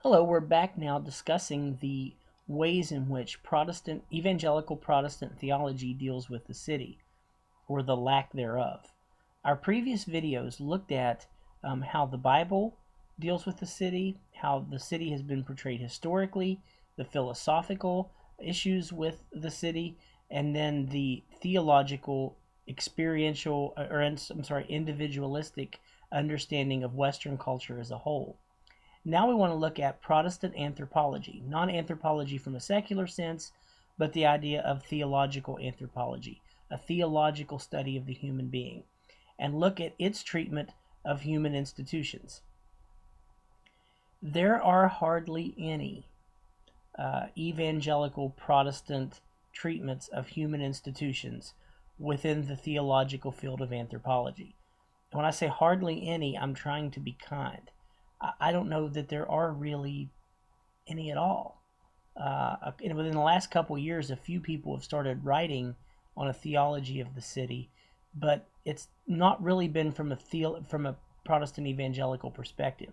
Hello, we're back now discussing the ways in which evangelical Protestant theology deals with the city, or the lack thereof. Our previous videos looked at how the Bible deals with the city, how the city has been portrayed historically, the philosophical issues with the city, and then the theological, individualistic understanding of Western culture as a whole. Now we want to look at Protestant anthropology, non anthropology from a secular sense, but the idea of theological anthropology, a theological study of the human being, and look at its treatment of human institutions. There are hardly any evangelical Protestant treatments of human institutions within the theological field of anthropology. And when I say hardly any, I'm trying to be kind. I don't know that there are really any at all. Within the last couple of years, a few people have started writing on a theology of the city, but it's not really been from a Protestant evangelical perspective.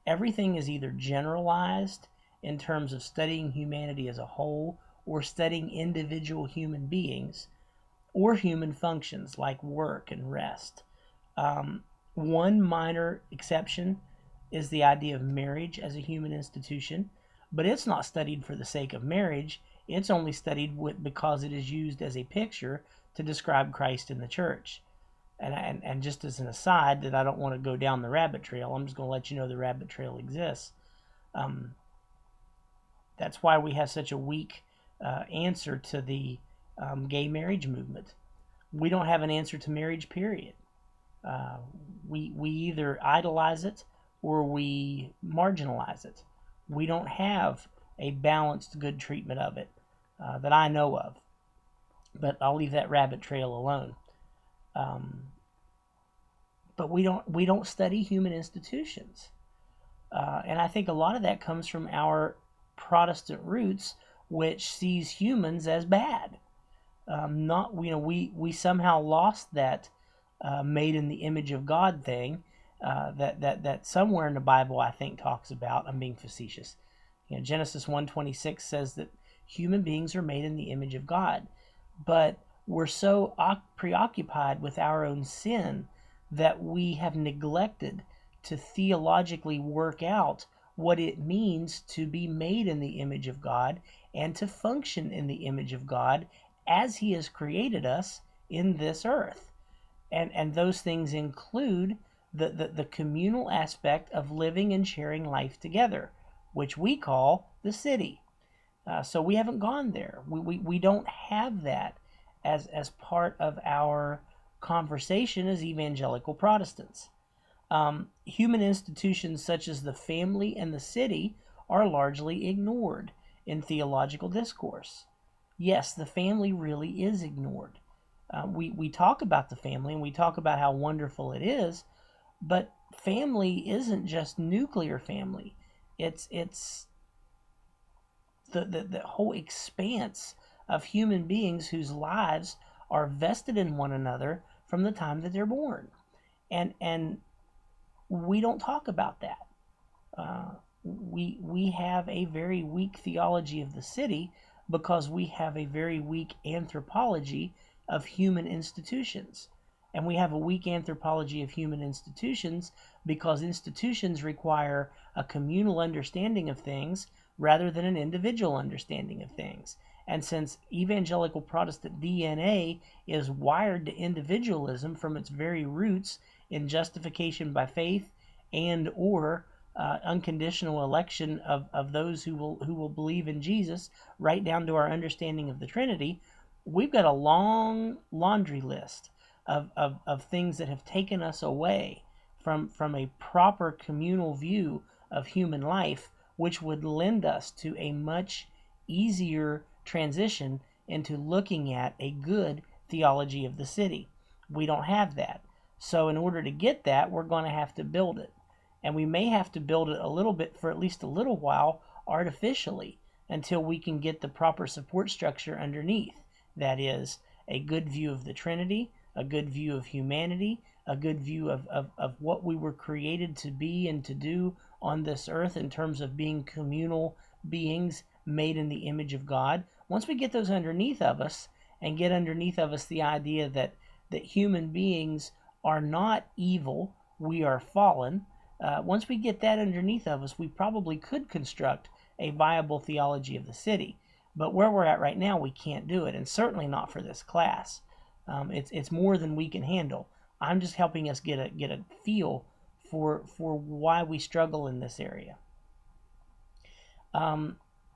Everything is either generalized in terms of studying humanity as a whole, or studying individual human beings, or human functions like work and rest. One minor exception is the idea of marriage as a human institution, but it's not studied for the sake of marriage. It's only studied because it is used as a picture to describe Christ in the church. And just as an aside, that I don't want to go down the rabbit trail, I'm just going to let you know the rabbit trail exists. That's why we have such a weak answer to the gay marriage movement. We don't have an answer to marriage, period. We either idolize it or we marginalize it. We don't have a balanced, good treatment of it that I know of. But I'll leave that rabbit trail alone. But we don't study human institutions, and I think a lot of that comes from our Protestant roots, which sees humans as bad. We somehow lost that made in the image of God thing. That somewhere in the Bible I think talks about. I'm being facetious. Genesis 1:26 says that human beings are made in the image of God, but we're so preoccupied with our own sin that we have neglected to theologically work out what it means to be made in the image of God and to function in the image of God as He has created us in this earth. And those things include the communal aspect of living and sharing life together, which we call the city. So we haven't gone there. We don't have that as part of our conversation as evangelical Protestants. Human institutions such as the family and the city are largely ignored in theological discourse. Yes, the family really is ignored. We talk about the family and we talk about how wonderful it is, but family isn't just nuclear family. It's the whole expanse of human beings whose lives are vested in one another from the time that they're born. And we don't talk about that. We have a very weak theology of the city because we have a very weak anthropology of human institutions. And we have a weak anthropology of human institutions because institutions require a communal understanding of things rather than an individual understanding of things. And since evangelical Protestant DNA is wired to individualism from its very roots in justification by faith and or unconditional election of those who will believe in Jesus, right down to our understanding of the Trinity, we've got a long laundry list of things that have taken us away from a proper communal view of human life, which would lend us to a much easier transition into looking at a good theology of the city. We don't have that. So in order to get that, we're going to have to build it. And we may have to build it a little bit for at least a little while artificially until we can get the proper support structure underneath. That is, a good view of the Trinity, a good view of humanity, a good view of what we were created to be and to do on this earth in terms of being communal beings made in the image of God, once we get those underneath of us and get underneath of us the idea that human beings are not evil, we are fallen, once we get that underneath of us, we probably could construct a viable theology of the city. But where we're at right now, we can't do it, and certainly not for this class. It's more than we can handle. I'm just helping us get a feel for why we struggle in this area.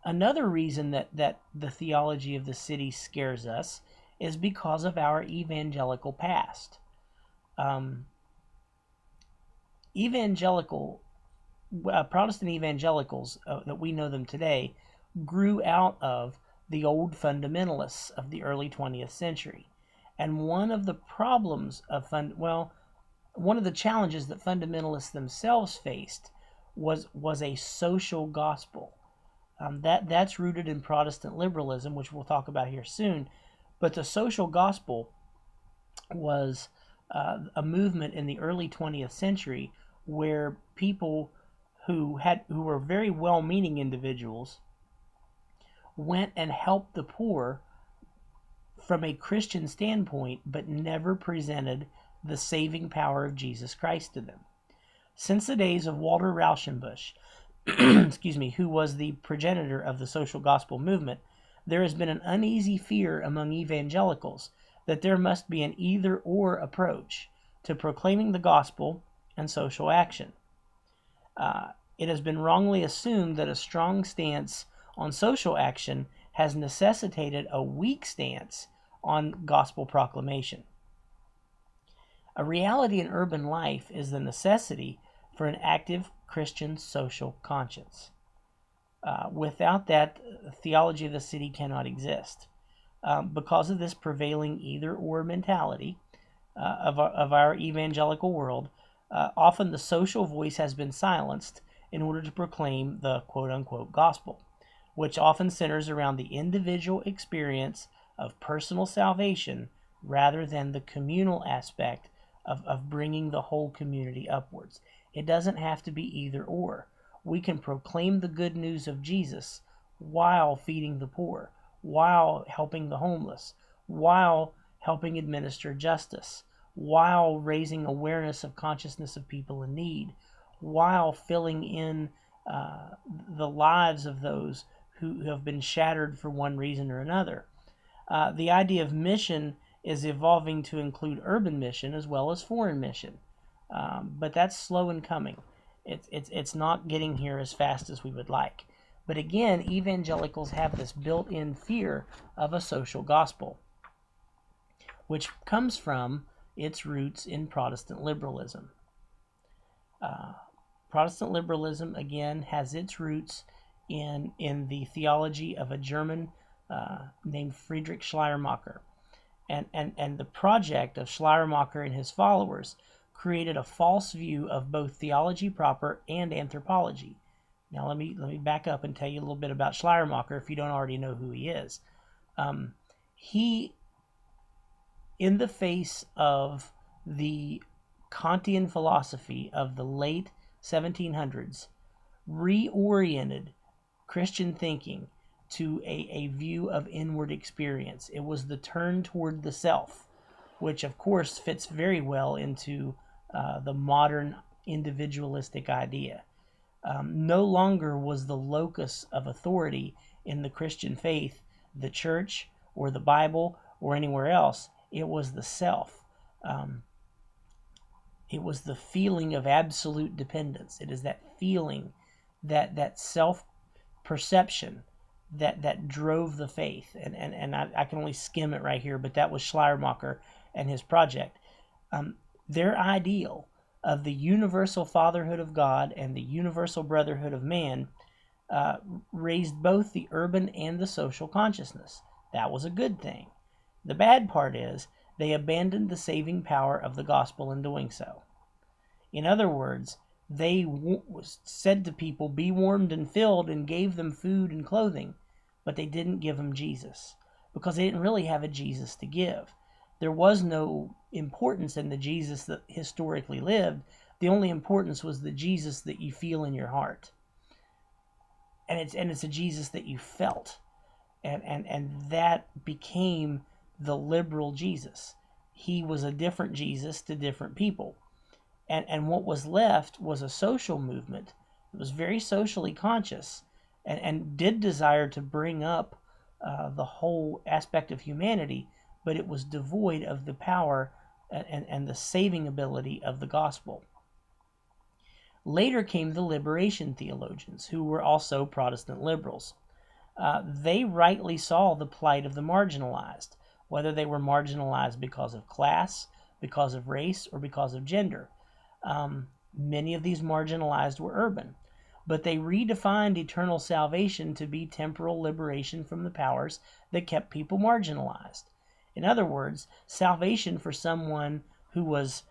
Another reason that the theology of the city scares us is because of our evangelical past. Protestant evangelicals, that we know them today, grew out of the old fundamentalists of the early 20th century. And one of the problems of one of the challenges that fundamentalists themselves faced was a social gospel. That's rooted in Protestant liberalism, which we'll talk about here soon. But the social gospel was a movement in the early 20th century where people who were very well-meaning individuals went and helped the poor from a Christian standpoint, but never presented the saving power of Jesus Christ to them. Since the days of Walter Rauschenbusch, who was the progenitor of the social gospel movement, there has been an uneasy fear among evangelicals that there must be an either-or approach to proclaiming the gospel and social action. It has been wrongly assumed that a strong stance on social action has necessitated a weak stance on gospel proclamation. A reality in urban life is the necessity for an active Christian social conscience. Without that, theology of the city cannot exist. Because of this prevailing either-or mentality of our evangelical world, often the social voice has been silenced in order to proclaim the quote-unquote gospel, which often centers around the individual experience of personal salvation rather than the communal aspect of bringing the whole community upwards. It doesn't have to be either or. We can proclaim the good news of Jesus while feeding the poor, while helping the homeless, while helping administer justice, while raising awareness of consciousness of people in need, while filling in the lives of those who have been shattered for one reason or another. The idea of mission is evolving to include urban mission as well as foreign mission, but that's slow in coming. It's not getting here as fast as we would like. But again, evangelicals have this built-in fear of a social gospel, which comes from its roots in Protestant liberalism. Protestant liberalism, again, has its roots in the theology of a German named Friedrich Schleiermacher. And the project of Schleiermacher and his followers created a false view of both theology proper and anthropology. Now let me back up and tell you a little bit about Schleiermacher if you don't already know who he is. He, in the face of the Kantian philosophy of the late 1700s, reoriented Christian thinking to a view of inward experience. It was the turn toward the self, which of course fits very well into the modern individualistic idea. No longer was the locus of authority in the Christian faith the church or the Bible or anywhere else. It was the self. It was the feeling of absolute dependence. It is that feeling, that self-perception that drove the faith. And I can only skim it right here, but that was Schleiermacher and his project. Their ideal of the universal fatherhood of God and the universal brotherhood of man raised both the urban and the social consciousness. That was a good thing. The bad part is they abandoned the saving power of the gospel in doing so. In other words, they said to people, be warmed and filled, and gave them food and clothing, but they didn't give them Jesus because they didn't really have a Jesus to give. There was no importance in the Jesus that historically lived, The only importance was the Jesus that you feel in your heart. And it's a Jesus that you felt. And that became the liberal Jesus. He was a different Jesus to different people. And what was left was a social movement that was very socially conscious and did desire to bring up the whole aspect of humanity, but it was devoid of the power and the saving ability of the gospel. Later came the liberation theologians, who were also Protestant liberals. They rightly saw the plight of the marginalized, whether they were marginalized because of class, because of race, or because of gender. Many of these marginalized were urban, but they redefined eternal salvation to be temporal liberation from the powers that kept people marginalized. In other words, salvation for someone who was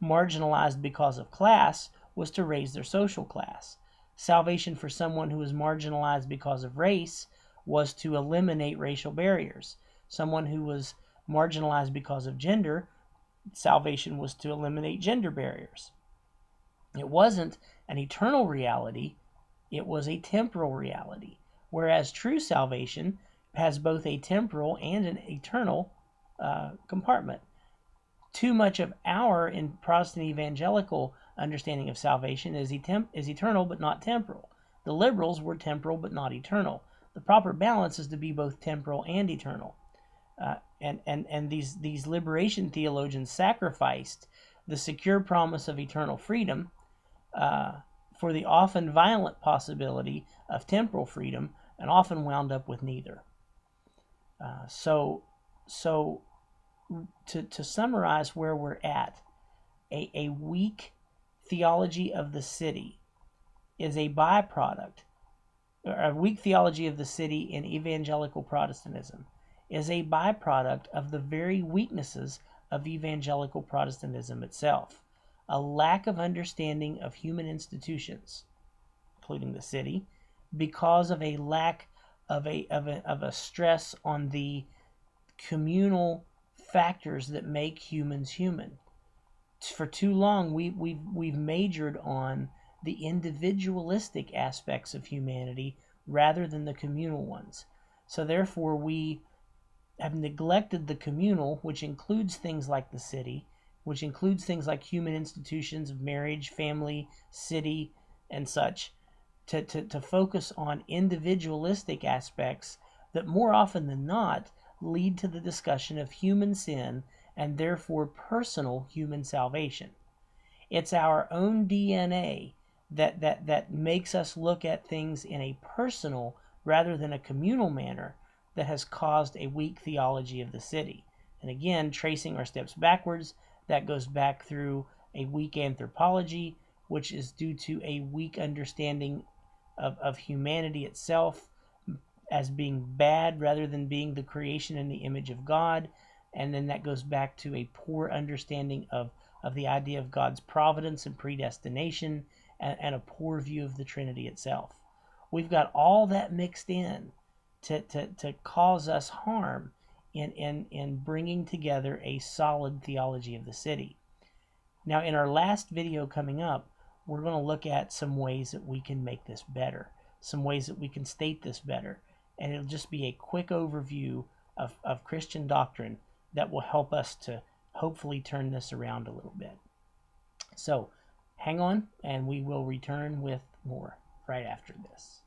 marginalized because of class was to raise their social class. Salvation for someone who was marginalized because of race was to eliminate racial barriers. Someone who was marginalized because of gender, salvation was to eliminate gender barriers. It wasn't an eternal reality, it was a temporal reality. Whereas true salvation has both a temporal and an eternal compartment. Too much of our in Protestant evangelical understanding of salvation is eternal but not temporal. The liberals were temporal but not eternal. The proper balance is to be both temporal and eternal. And these liberation theologians sacrificed the secure promise of eternal freedom for the often violent possibility of temporal freedom, and often wound up with neither. So to summarize where we're at, a weak theology of the city is a byproduct. A weak theology of the city in evangelical Protestantism is a byproduct of the very weaknesses of evangelical Protestantism itself. A lack of understanding of human institutions, including the city, because of a lack of a stress on the communal factors that make humans human. For too long, we've majored on the individualistic aspects of humanity rather than the communal ones. So therefore, we have neglected the communal, which includes things like the city, which includes things like human institutions of marriage, family, city, and such, to focus on individualistic aspects that more often than not lead to the discussion of human sin and therefore personal human salvation. It's our own DNA that makes us look at things in a personal rather than a communal manner that has caused a weak theology of the city. And again, tracing our steps backwards, that goes back through a weak anthropology, which is due to a weak understanding of humanity itself as being bad rather than being the creation in the image of God. And then that goes back to a poor understanding of the idea of God's providence and predestination, and a poor view of the Trinity itself. We've got all that mixed in to cause us harm in bringing together a solid theology of the city. Now, in our last video coming up, we're going to look at some ways that we can make this better, some ways that we can state this better, and it'll just be a quick overview of Christian doctrine that will help us to hopefully turn this around a little bit. So hang on, and we will return with more right after this.